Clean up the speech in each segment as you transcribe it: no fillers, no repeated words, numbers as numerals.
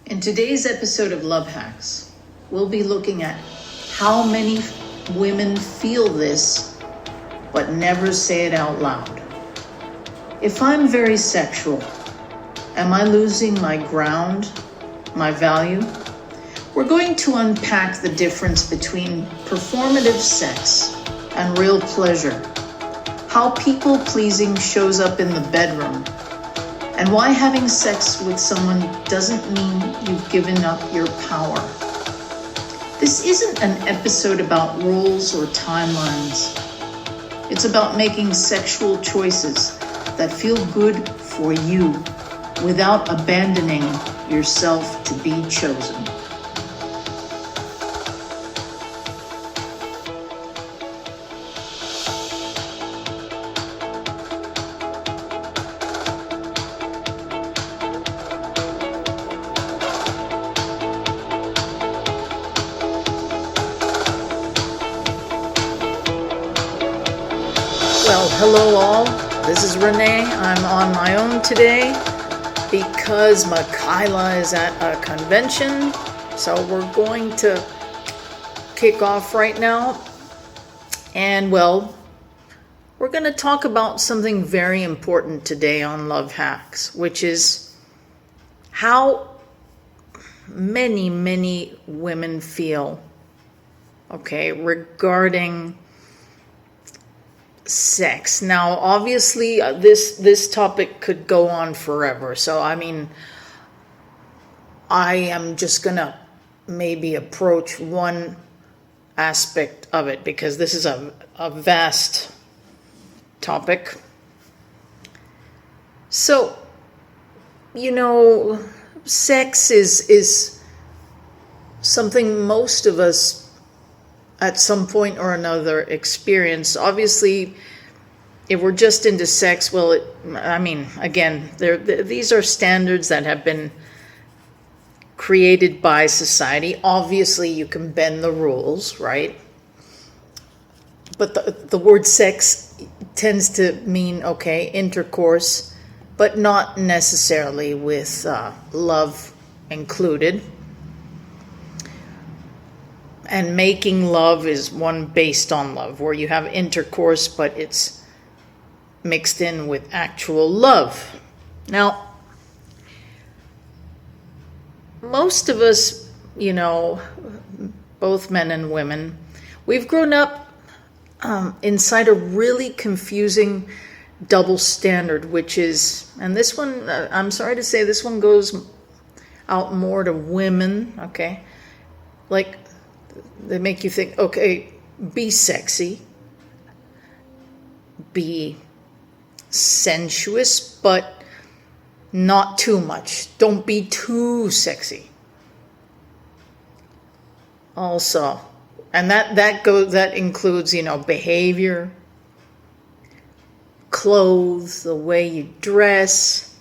In today's episode of Love Hacks, we'll be looking at how many women feel this but never say it out loud. If I'm very sexual, am I losing my ground, my value? We're going to unpack the difference between performative sex and real pleasure, how people-pleasing shows up in the bedroom, and why having sex with someone doesn't mean you've given up your power. This isn't an episode about rules or timelines. It's about making sexual choices that feel good for you without abandoning yourself to be chosen. Well, hello all. This is Renee. I'm on my own today because Makayla is at a convention. So we're going to kick off right now. And well, we're going to talk about something very important today on Love Hacks, which is how many women feel, regarding sex. Now, obviously, this topic could go on forever. So, I am just gonna maybe approach one aspect of it because this is a vast topic. So, sex is something most of us at some point or another experience. Obviously, if we're just into sex, well, again, these are standards that have been created by society. Obviously, you can bend the rules, right? But the word sex tends to mean, intercourse, but not necessarily with love included. And making love is one based on love, where you have intercourse, but it's mixed in with actual love. Now, most of us, both men and women, we've grown up inside a really confusing double standard, which is, and this one, I'm sorry to say, this one goes out more to women, okay? Like, they make you think, be sexy, be sensuous, but not too much. Don't be too sexy. Also, and that includes, behavior, clothes, the way you dress,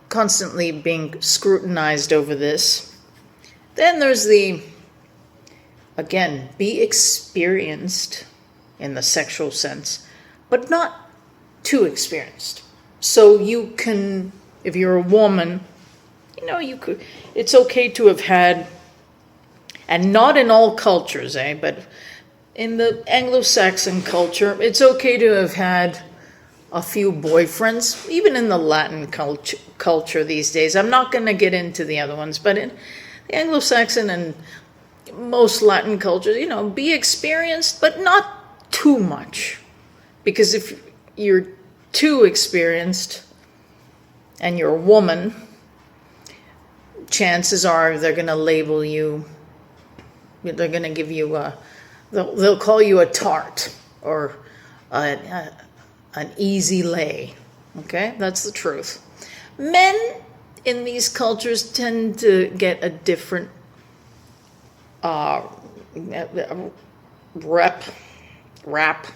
constantly being scrutinized over this. Then there's again, be experienced in the sexual sense, but not too experienced. So you can, if you're a woman, it's okay to have had, and not in all cultures, but in the Anglo-Saxon culture, it's okay to have had a few boyfriends, even in the Latin culture these days. I'm not going to get into the other ones, but in the Anglo-Saxon and most Latin cultures, be experienced, but not too much. Because if you're too experienced and you're a woman, chances are they're going to label you, they're going to give you they'll call you a tart or an easy lay. Okay, that's the truth. Men in these cultures tend to get a different rap,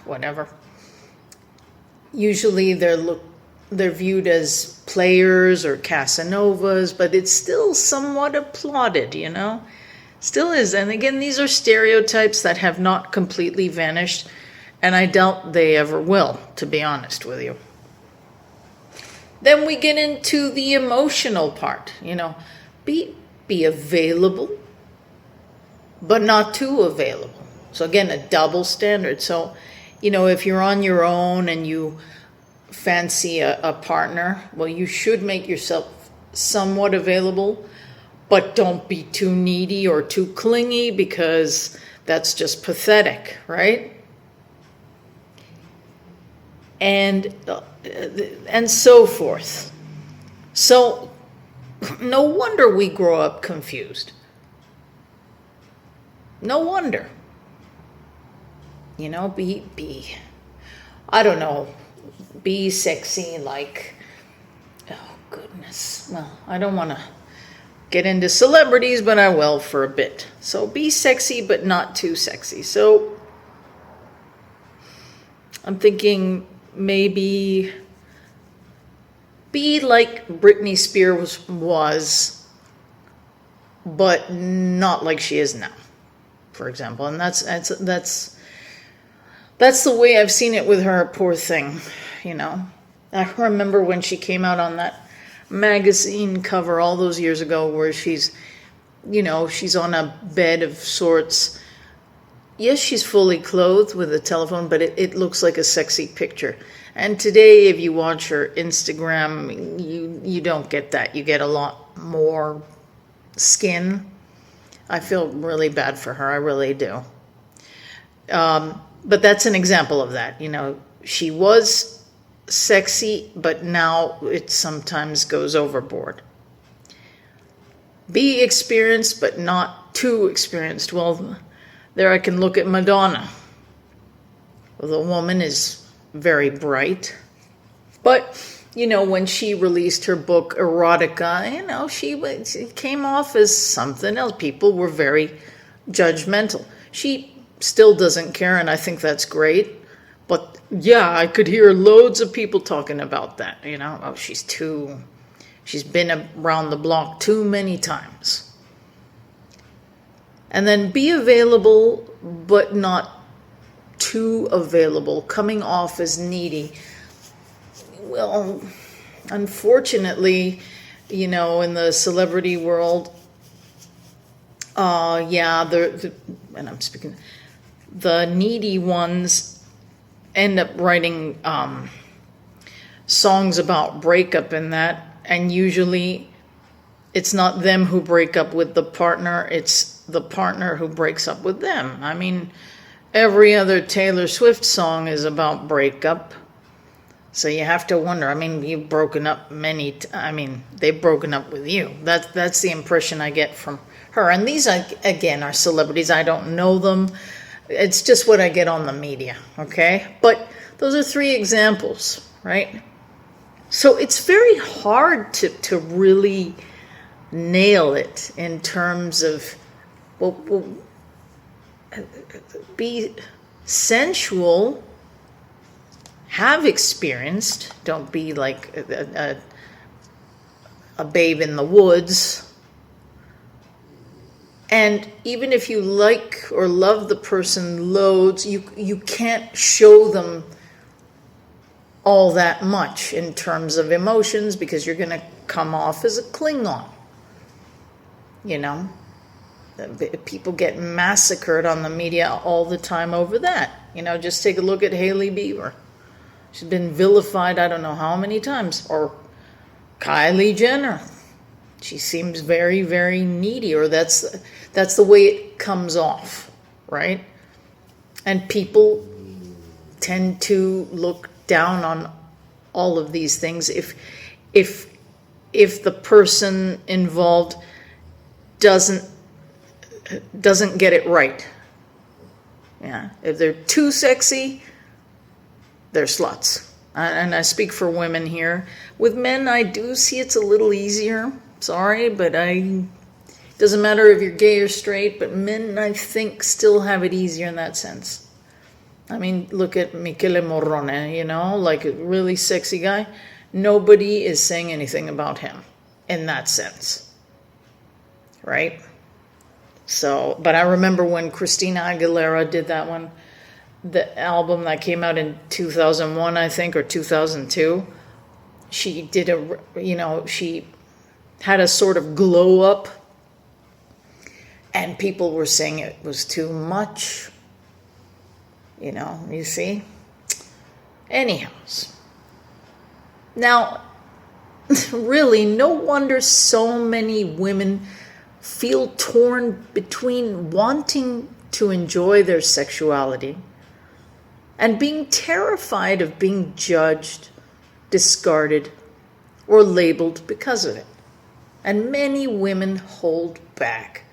whatever. Usually they're viewed as players or Casanovas, but it's still somewhat applauded, Still is. And again, these are stereotypes that have not completely vanished, and I doubt they ever will, to be honest with you. Then we get into the emotional part, be available, but not too available. So again, a double standard. So, if you're on your own and you fancy a partner, well, you should make yourself somewhat available, but don't be too needy or too clingy, because that's just pathetic, right? And so forth. So no wonder we grow up confused. No wonder. Be I don't know, be sexy like, oh goodness. Well, I don't want to get into celebrities, but I will for a bit. So be sexy, but not too sexy. So I'm thinking maybe be like Britney Spears was, but not like she is now, for example. And that's the way I've seen it with her, poor thing, I remember when she came out on that magazine cover all those years ago, where she's on a bed of sorts. Yes, she's fully clothed with a telephone, but it looks like a sexy picture. And today, if you watch her Instagram, you don't get that. You get a lot more skin. I feel really bad for her. I really do. But that's an example of that. She was sexy, but now it sometimes goes overboard. Be experienced, but not too experienced. Well, there I can look at Madonna. The woman is very bright. But, when she released her book, Erotica, she came off as something else. People were very judgmental. She still doesn't care, and I think that's great. But, yeah, I could hear loads of people talking about that, Oh, she's been around the block too many times. And then be available, but not too available, coming off as needy. Well, unfortunately, in the celebrity world, and I'm speaking, the needy ones end up writing songs about breakup and that, and usually it's not them who break up with the partner, it's the partner who breaks up with them. I mean, every other Taylor Swift song is about breakup. So you have to wonder, you've broken up they've broken up with you. That's the impression I get from her. And these, again, are celebrities. I don't know them. It's just what I get on the media, okay? But those are 3 examples, right? So it's very hard to really nail it in terms of, be sensual, have experienced, don't be like a babe in the woods. And even if you like or love the person loads, you can't show them all that much in terms of emotions, because you're going to come off as a Klingon. People get massacred on the media all the time over that. Just take a look at Hailey Bieber. She's been vilified I don't know how many times. Or Kylie Jenner. She seems very, very needy, or that's the way it comes off, right? And people tend to look down on all of these things if the person involved doesn't get it right. Yeah, if they're too sexy, they're sluts. And I speak for women here. With men, I do see it's a little easier. Sorry, but doesn't matter if you're gay or straight, but men, I think, still have it easier in that sense. Look at Michele Morrone, like a really sexy guy. Nobody is saying anything about him in that sense, right? So, but I remember when Christina Aguilera did that one, the album that came out in 2001, I think, or 2002. she did she had a sort of glow up, and people were saying it was too much. You see? Anyhows. Now, really, no wonder so many women feel torn between wanting to enjoy their sexuality and being terrified of being judged, discarded, or labeled because of it. And many women hold back,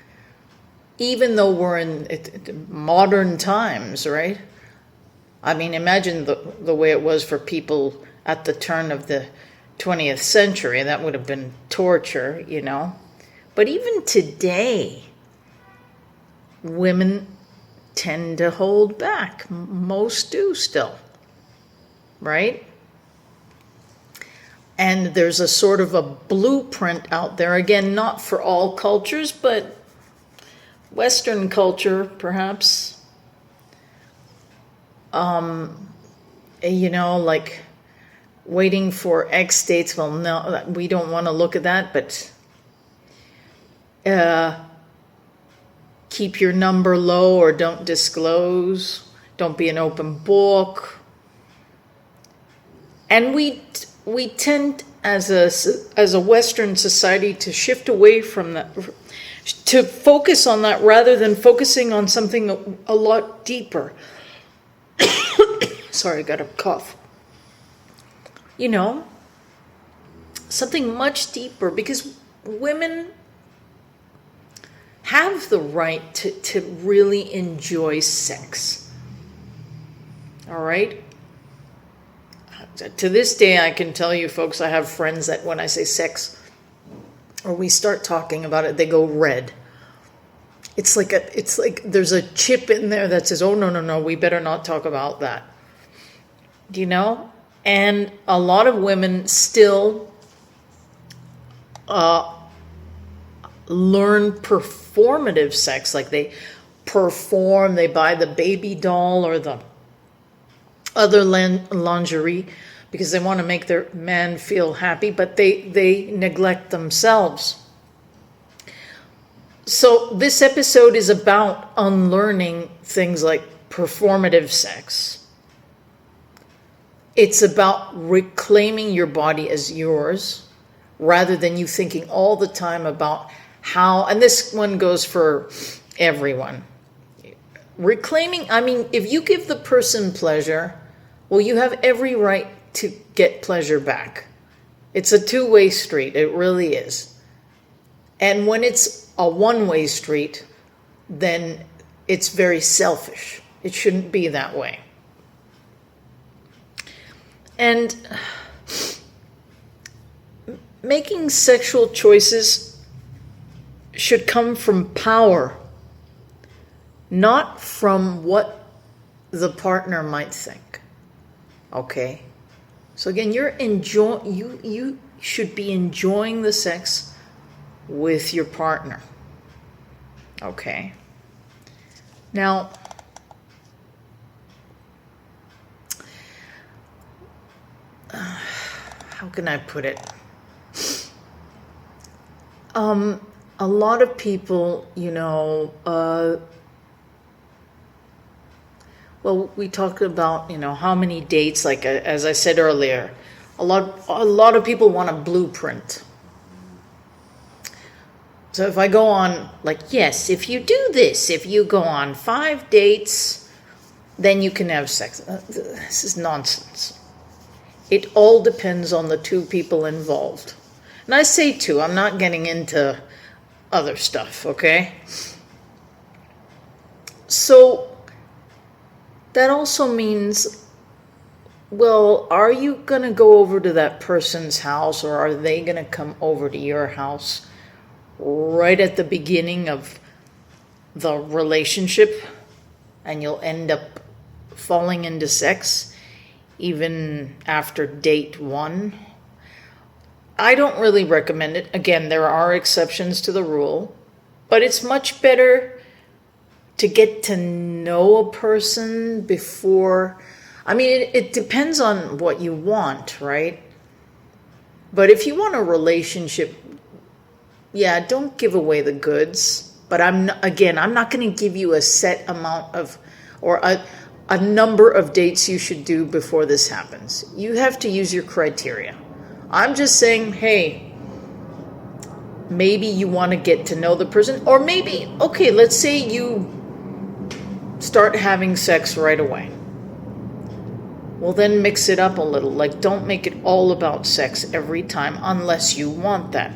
even though we're in modern times, right? I mean, imagine the way it was for people at the turn of the 20th century. That would have been torture, But even today, women tend to hold back. Most do still, right? And there's a sort of a blueprint out there. Again, not for all cultures, but Western culture, perhaps. Like waiting for X dates. Well, no, we don't want to look at that, but keep your number low or don't disclose. Don't be an open book. And we tend as a Western society to shift away from that, to focus on that rather than focusing on something a lot deeper. Sorry, I got a cough. Something much deeper, because women have the right to really enjoy sex. All right? To this day, I can tell you, folks, I have friends that when I say sex, or we start talking about it, they go red. It's like there's a chip in there that says, oh, no, we better not talk about that. And a lot of women still learn performative sex, like they perform, they buy the baby doll or the other lingerie because they want to make their man feel happy, but they neglect themselves. So this episode is about unlearning things like performative sex. It's about reclaiming your body as yours rather than you thinking all the time about how, and this one goes for everyone. Reclaiming, if you give the person pleasure, well, you have every right to get pleasure back. It's a two-way street. It really is. And when it's a one-way street, then it's very selfish. It shouldn't be that way. And making sexual choices should come from power, not from what the partner might think. Okay? So again, you should be enjoying the sex with your partner. Okay? Now, how can I put it? A lot of people, well, we talked about, how many dates, like as I said earlier, a lot of people want a blueprint. So if I go on, yes, if you do this, if you go on 5 dates, then you can have sex. This is nonsense. It all depends on the two people involved. And I say two, I'm not getting into other stuff, okay? So that also means, well, are you going to go over to that person's house, or are they going to come over to your house right at the beginning of the relationship, and you'll end up falling into sex even after date 1? I don't really recommend it. Again, there are exceptions to the rule, but it's much better to get to know a person before. It depends on what you want, right? But if you want a relationship, yeah, don't give away the goods. But I'm not going to give you a set amount of, or a number of dates you should do before this happens. You have to use your criteria. I'm just saying, hey, maybe you want to get to know the person, or maybe, okay, let's say you start having sex right away. Well, then mix it up a little. Like, don't make it all about sex every time unless you want that.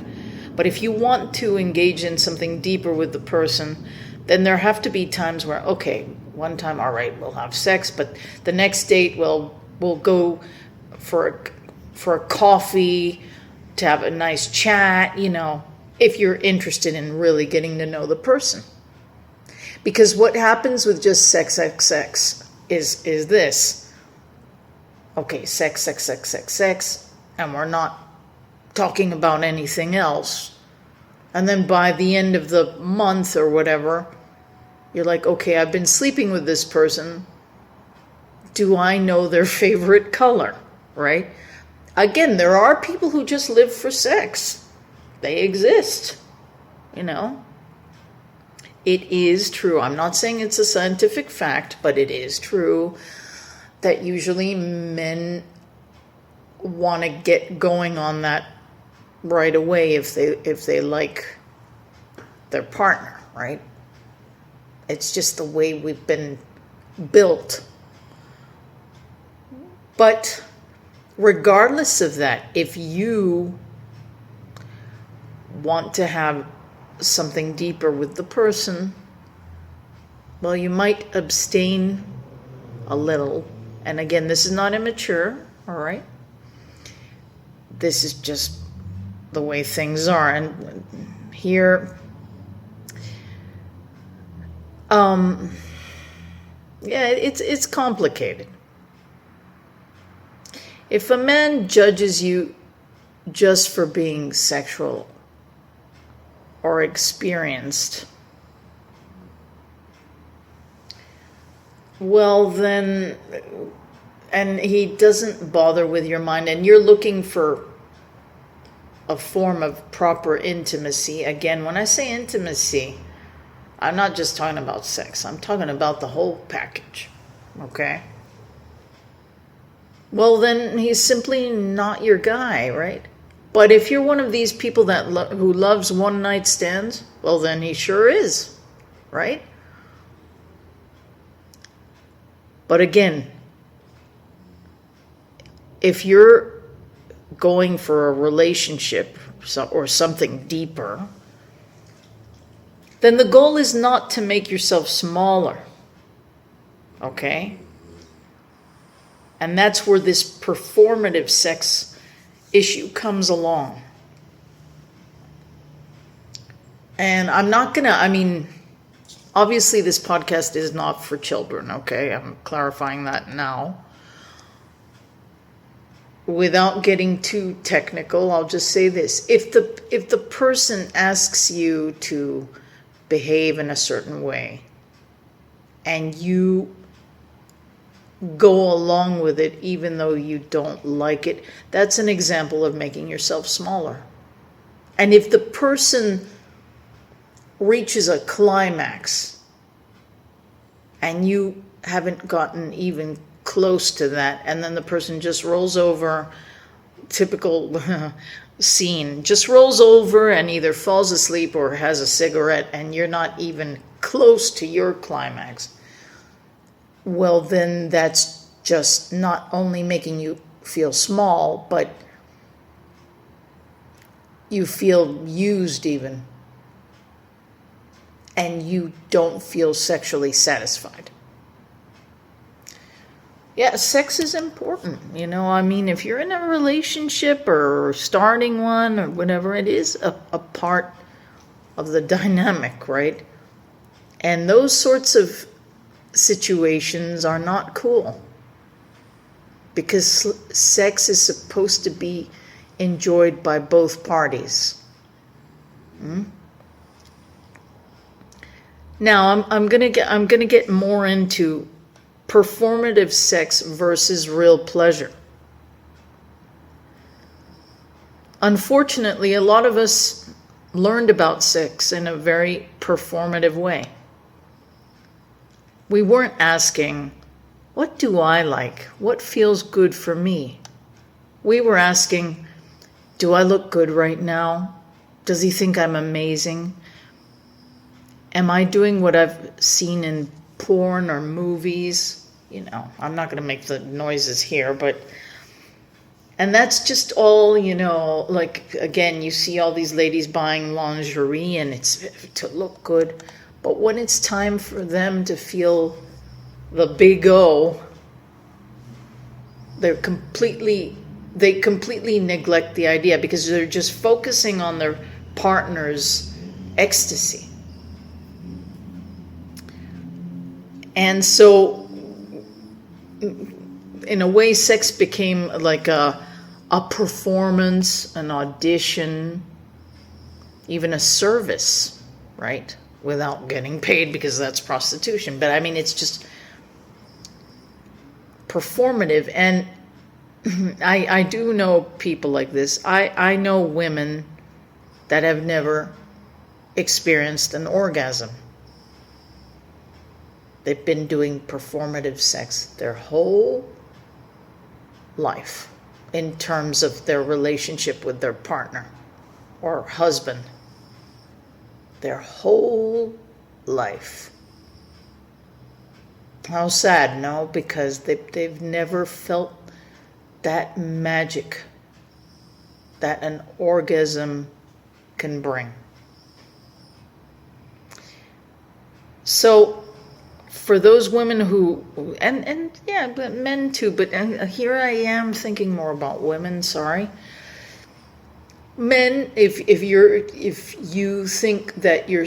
But if you want to engage in something deeper with the person, then there have to be times where, okay, one time, all right, we'll have sex, but the next date we'll go for a coffee, to have a nice chat, if you're interested in really getting to know the person. Because what happens with just sex is this. Okay, sex, and we're not talking about anything else. And then by the end of the month or whatever, you're like, okay, I've been sleeping with this person. Do I know their favorite color, right? Again, there are people who just live for sex. They exist, It is true. I'm not saying it's a scientific fact, but it is true that usually men want to get going on that right away if they like their partner, right? It's just the way we've been built. But regardless of that, if you want to have something deeper with the person, well, you might abstain a little. And again, this is not immature, all right? This is just the way things are. And here, it's complicated. If a man judges you just for being sexual or experienced, well then, and he doesn't bother with your mind, and you're looking for a form of proper intimacy. Again, when I say intimacy, I'm not just talking about sex. I'm talking about the whole package, okay? Well, then he's simply not your guy, right? But if you're one of these people that who loves one-night stands, well, then he sure is, right? But again, if you're going for a relationship or something deeper, then the goal is not to make yourself smaller, okay? And that's where this performative sex issue comes along. And I'm not gonna, obviously this podcast is not for children, okay? I'm clarifying that now. Without getting too technical, I'll just say this. If the person asks you to behave in a certain way and you go along with it even though you don't like it, that's an example of making yourself smaller. And if the person reaches a climax and you haven't gotten even close to that, and then the person just rolls over, typical scene, just rolls over and either falls asleep or has a cigarette, and you're not even close to your climax, well, then that's just not only making you feel small, but you feel used even, and you don't feel sexually satisfied. Yeah, sex is important, if you're in a relationship or starting one or whatever, it is a part of the dynamic, right? And those sorts of situations are not cool because sex is supposed to be enjoyed by both parties. Now I'm gonna get more into performative sex versus real pleasure. Unfortunately, a lot of us learned about sex in a very performative way. We weren't asking, what do I like? What feels good for me? We were asking, do I look good right now? Does he think I'm amazing? Am I doing what I've seen in porn or movies? You know, I'm not going to make the noises here, but... And that's just all, you know, like, again, you see all these ladies buying lingerie and it's to look good. But when it's time for them to feel the big O, they completely neglect the idea because they're just focusing on their partner's ecstasy. And so, in a way, sex became like a performance, an audition, even a service, right? Without getting paid, because that's prostitution. But I mean, it's just performative. And I do know people like this. I know women that have never experienced an orgasm. They've been doing performative sex their whole life in terms of their relationship with their partner or husband. Their whole life. How sad, no? Because they've never felt that magic that an orgasm can bring. So for those women who, and yeah, but men too, but here I am thinking more about women, sorry. Men, if you think that your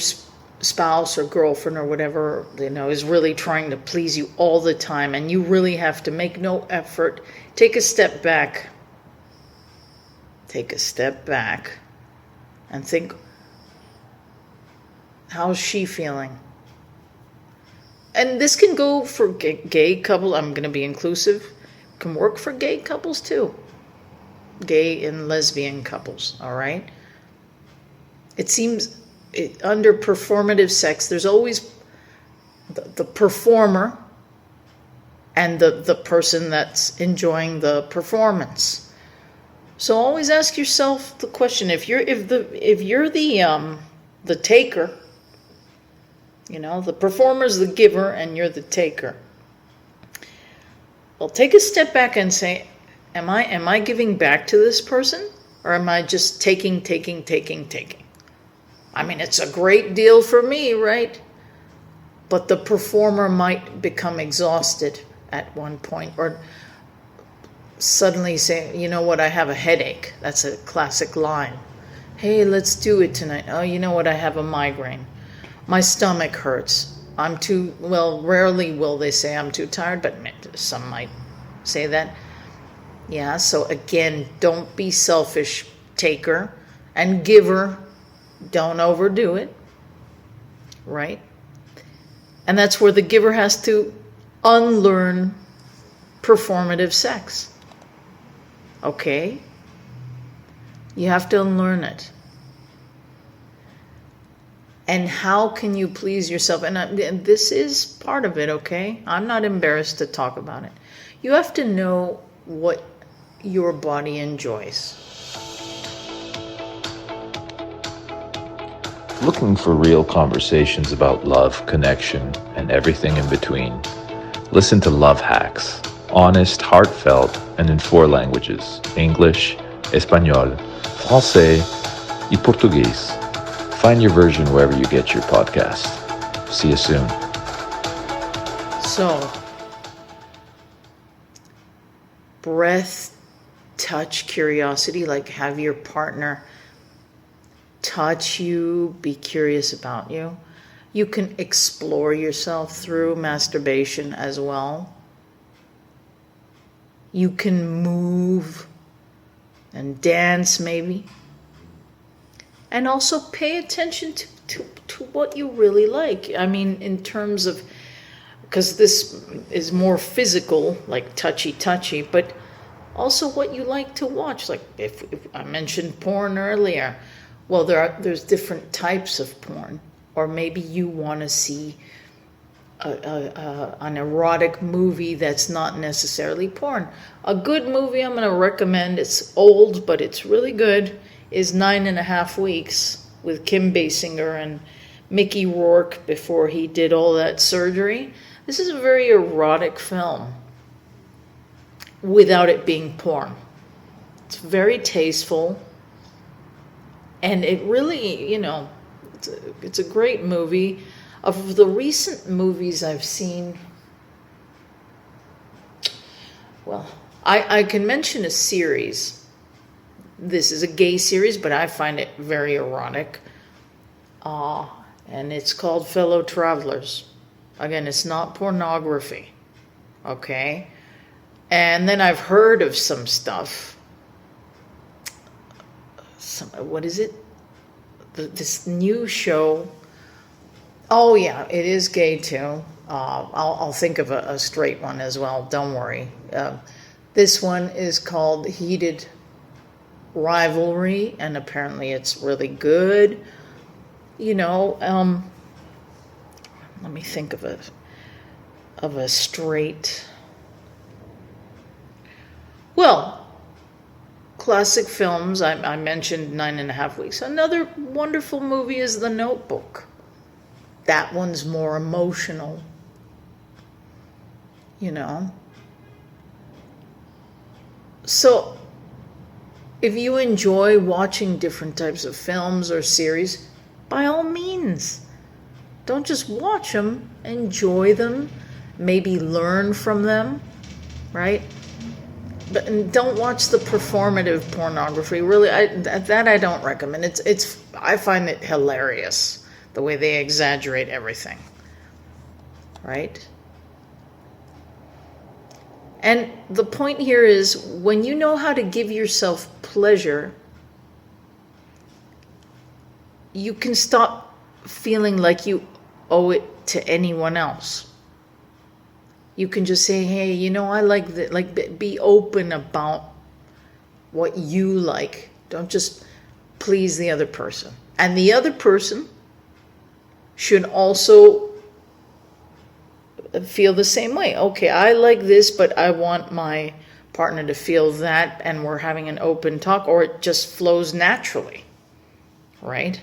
spouse or girlfriend or whatever, you know, is really trying to please you all the time and you really have to make no effort, take a step back. Take a step back and think, how's she feeling? And this can go for gay couple. I'm going to be inclusive. Can work for gay couples too. Gay and lesbian couples, all right? It seems under performative sex, there's always the performer and the person that's enjoying the performance. So always ask yourself the question: if you're the taker, you know, the performer's the giver and you're the taker. Well, take a step back and say, am I giving back to this person, or am I just taking? I mean, it's a great deal for me, right? But the performer might become exhausted at one point, or suddenly say, you know what, I have a headache. That's a classic line. Hey, let's do it tonight. Oh, you know what, I have a migraine. My stomach hurts. Rarely will they say I'm too tired, but some might say that. Yeah, so again, don't be selfish, taker, and giver. Don't overdo it, right? And that's where the giver has to unlearn performative sex. Okay? You have to unlearn it. And how can you please yourself? And this is part of it, okay? I'm not embarrassed to talk about it. You have to know what your body enjoys. Looking for real conversations about love, connection, and everything in between? Listen to Love Hacks. Honest, heartfelt, and in 4 languages: English, Espanol, Francais, and Portuguese. Find your version wherever you get your podcast. See you soon. So, breath, touch, curiosity, like have your partner touch you, be curious about you. You can explore yourself through masturbation as well. You can move and dance maybe. And also pay attention to what you really like. I mean, in terms of, because this is more physical, like touchy, but Also, what you like to watch. Like if I mentioned porn earlier, well, there's different types of porn, or maybe you want to see an erotic movie that's not necessarily porn. A good movie I'm going to recommend, it's old, but it's really good, is 9.5 Weeks with Kim Basinger and Mickey Rourke before he did all that surgery. This is a very erotic film without it being porn. It's very tasteful, and it really, it's a great movie. Of the recent movies I've seen, well, I can mention a series. This is a gay series, but I find it very erotic. And it's called Fellow Travelers. Again, it's not pornography, okay? And then I've heard of some stuff. What is it? This new show. Oh yeah, it is gay too. I'll think of a straight one as well. Don't worry. This one is called Heated Rivalry, and apparently it's really good. Let me think of a straight. Well, classic films. I mentioned 9.5 Weeks. Another wonderful movie is The Notebook. That one's more emotional, So, if you enjoy watching different types of films or series, by all means, don't just watch them, enjoy them, maybe learn from them, right? But don't watch the performative pornography. Really, that I don't recommend. I find it hilarious. The way they exaggerate everything, right? And the point here is, when you know how to give yourself pleasure, you can stop feeling like you owe it to anyone else. You can just say, hey, I like that. Like, be open about what you like. Don't just please the other person. And the other person should also feel the same way. Okay, I like this, but I want my partner to feel that, and we're having an open talk, or it just flows naturally, right?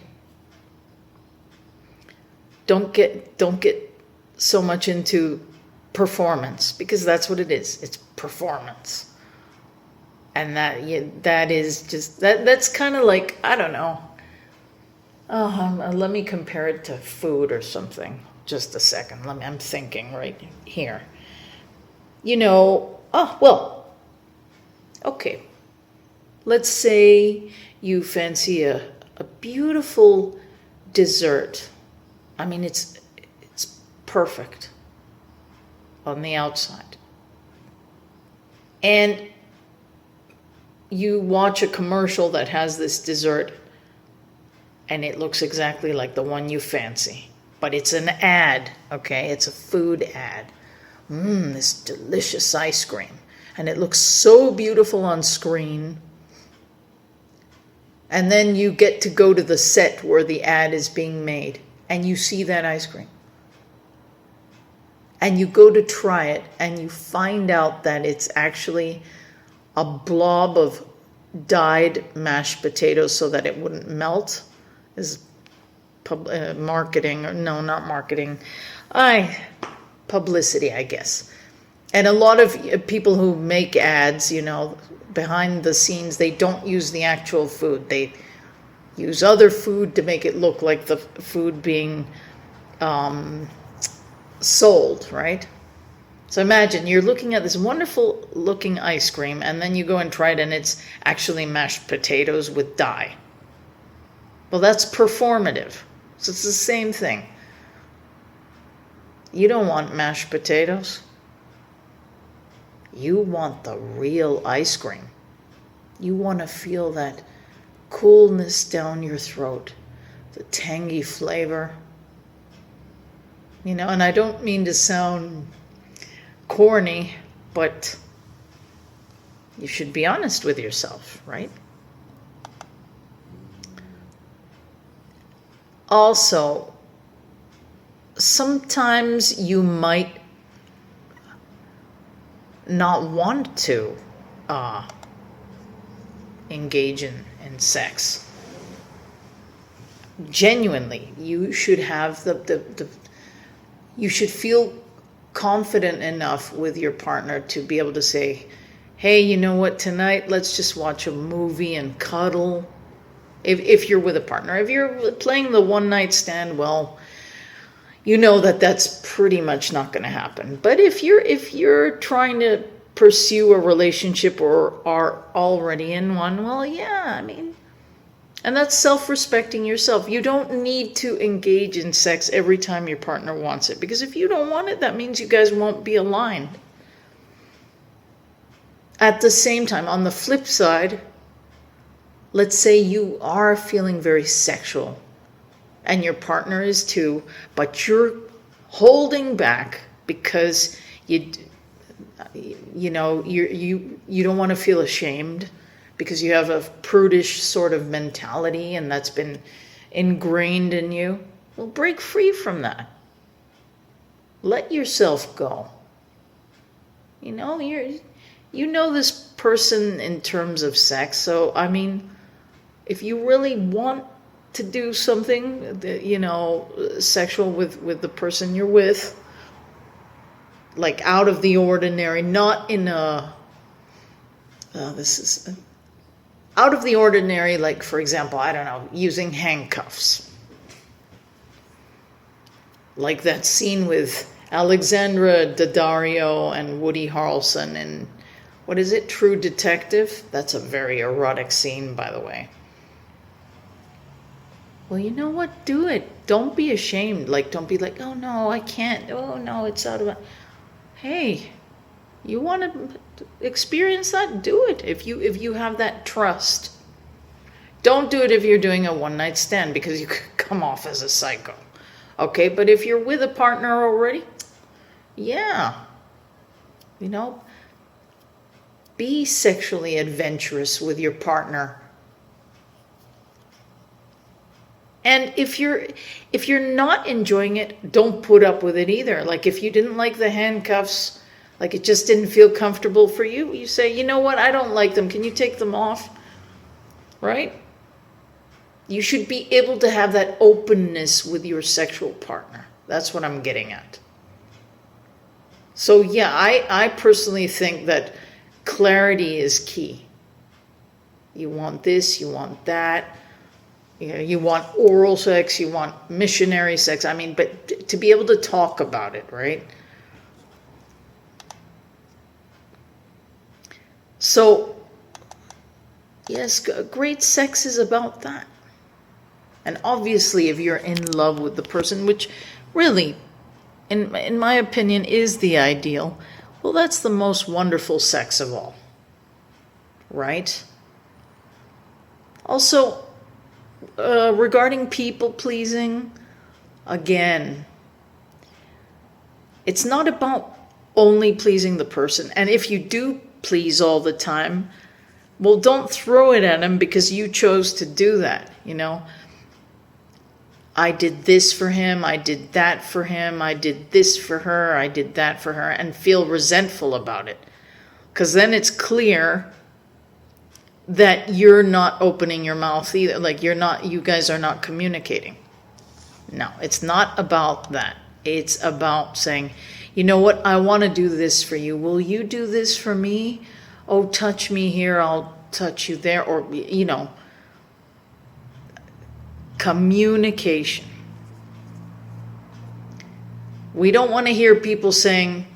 Don't get so much into performance, because that's what it is. It's performance. And that is just that's kind of like, I don't know. Let me compare it to food or something. Just a second. I'm thinking right here. Okay. Let's say you fancy a beautiful dessert. I mean, it's perfect on the outside. And you watch a commercial that has this dessert, and it looks exactly like the one you fancy. But it's an ad, okay? It's a food ad. This delicious ice cream. And it looks so beautiful on screen. And then you get to go to the set where the ad is being made, and you see that ice cream. And you go to try it, and you find out that it's actually a blob of dyed mashed potatoes so that it wouldn't melt. Is marketing, or no, not marketing, publicity, I guess. And a lot of people who make ads, behind the scenes, they don't use the actual food. They use other food to make it look like the food being sold, right? So imagine you're looking at this wonderful looking ice cream, and then you go and try it, and it's actually mashed potatoes with dye. Well, that's performative. So it's the same thing. You don't want mashed potatoes. You want the real ice cream. You want to feel that coolness down your throat, the tangy flavor. And I don't mean to sound corny, but You should be honest with yourself, right? Also, sometimes you might not want to engage in sex. Genuinely, you should have you should feel confident enough with your partner to be able to say, hey, you know what, tonight let's just watch a movie and cuddle. If you're with a partner. If you're playing the one night stand, well, you know that that's pretty much not going to happen. But if you're trying to pursue a relationship or are already in one, well, yeah, I mean, and that's self-respecting yourself. You don't need to engage in sex every time your partner wants it, because if you don't want it, that means you guys won't be aligned. At the same time, on the flip side, let's say you are feeling very sexual and your partner is too, but you're holding back because you don't want to feel ashamed because you have a prudish sort of mentality and that's been ingrained in you. Well, break free from that. Let yourself go. You know this person in terms of sex, so I mean, if you really want to do something, sexual with the person you're with, like out of the ordinary, not in a, this is out of the ordinary, like, for example, I don't know, using handcuffs. Like that scene with Alexandra Daddario and Woody Harrelson in, what is it, True Detective? That's a very erotic scene, by the way. Well, you know what? Do it. Don't be ashamed. Like, don't be like, oh no, I can't. Oh no, it's out of my... Hey, you want to experience that? Do it. If you have that trust. Don't do it if you're doing a one-night stand because you could come off as a psycho. Okay, but if you're with a partner already, yeah. Be sexually adventurous with your partner. And if you're not enjoying it, don't put up with it either. Like if you didn't like the handcuffs, like it just didn't feel comfortable for you, you say, you know what, I don't like them. Can you take them off? Right? You should be able to have that openness with your sexual partner. That's what I'm getting at. So yeah, I personally think that clarity is key. You want this, you want that. You want oral sex, you want missionary sex. I mean, but to be able to talk about it, right? So, yes, great sex is about that. And obviously, if you're in love with the person, which really, in my opinion, is the ideal, well, that's the most wonderful sex of all, right? Also, regarding people pleasing, again, it's not about only pleasing the person. And if you do please all the time, well, don't throw it at them because you chose to do that, I did this for him, I did that for him, I did this for her, I did that for her, and feel resentful about it. Because then it's clear that you're not opening your mouth either. Like you guys are not communicating. No, it's not about that. It's about saying, you know what, I want to do this for you. Will you do this for me? Oh, touch me here, I'll touch you there. Or, communication. We don't want to hear people saying,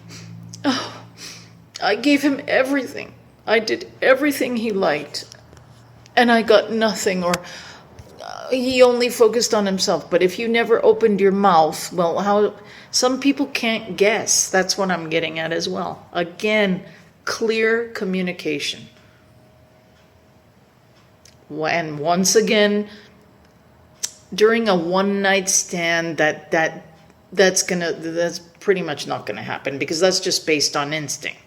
oh, I gave him everything. I did everything he liked, and I got nothing, or he only focused on himself. But if you never opened your mouth, well, some people can't guess. That's what I'm getting at as well. Again, clear communication. And once again, during a one-night stand, that's pretty much not gonna happen because that's just based on instinct.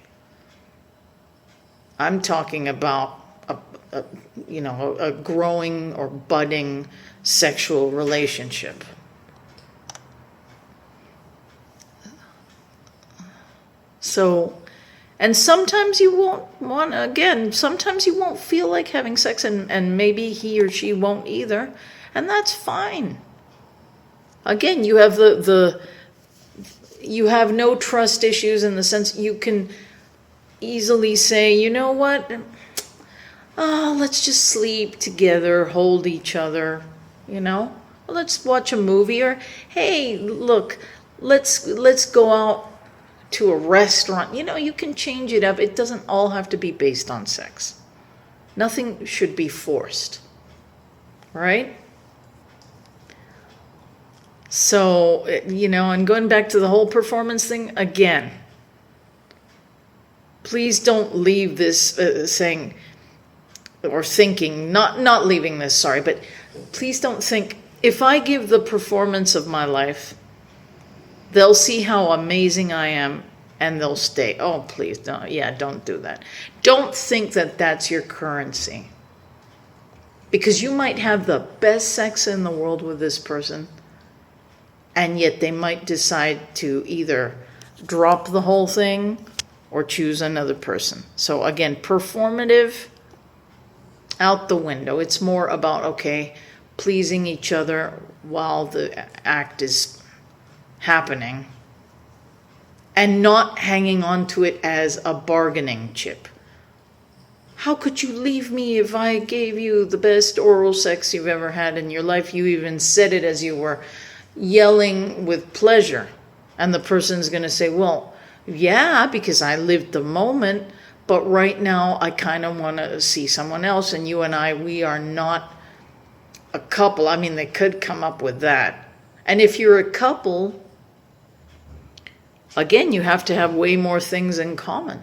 I'm talking about a growing or budding sexual relationship. So, and sometimes you sometimes you won't feel like having sex, and maybe he or she won't either, and that's fine. Again, you have you have no trust issues in the sense you can easily say, you know what, let's just sleep together, hold each other, let's watch a movie, or hey, look, let's go out to a restaurant. You can change it up. It doesn't all have to be based on sex. Nothing should be forced, right? So, and going back to the whole performance thing again, please don't leave this saying or thinking, not leaving this, sorry, but please don't think, if I give the performance of my life, they'll see how amazing I am and they'll stay. Oh, please, don't. Yeah, don't do that. Don't think that that's your currency. Because you might have the best sex in the world with this person, and yet they might decide to either drop the whole thing or choose another person. So again, performative, out the window. It's more about, okay, pleasing each other while the act is happening, and not hanging on to it as a bargaining chip. How could you leave me if I gave you the best oral sex you've ever had in your life? You even said it as you were yelling with pleasure. And the person's going to say, well, yeah, because I lived the moment, but right now I kind of want to see someone else, and you and I, we are not a couple. I mean, they could come up with that. And if you're a couple, again, you have to have way more things in common.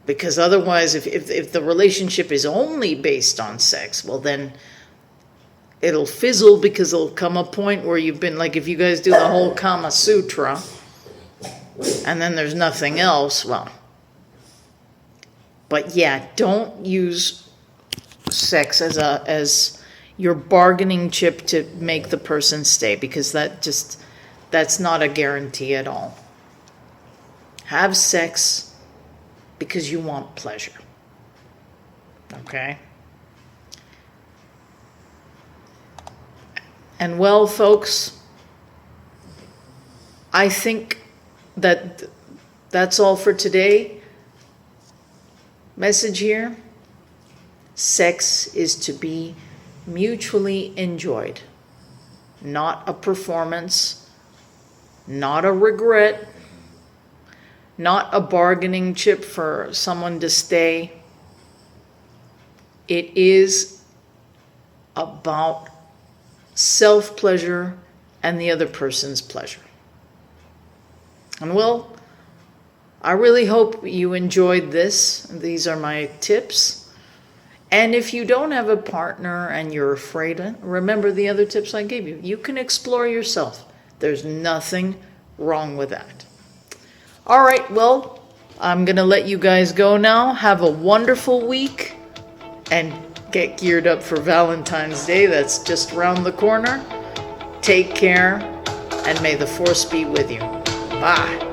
Because otherwise, if the relationship is only based on sex, well, then it'll fizzle, because there'll come a point where you've been, like, if you guys do the whole Kama Sutra, and then there's nothing else, well. But yeah, don't use sex as your bargaining chip to make the person stay, because that's not a guarantee at all. Have sex because you want pleasure. Okay? And well, folks, I think that's all for today. Message here: sex is to be mutually enjoyed, not a performance, not a regret, not a bargaining chip for someone to stay. It is about self-pleasure and the other person's pleasure. And well, I really hope you enjoyed this. These are my tips. And if you don't have a partner and you're afraid, remember the other tips I gave you. You can explore yourself. There's nothing wrong with that. All right, well, I'm going to let you guys go now. Have a wonderful week and get geared up for Valentine's Day. That's just around the corner. Take care, and may the force be with you. Bye.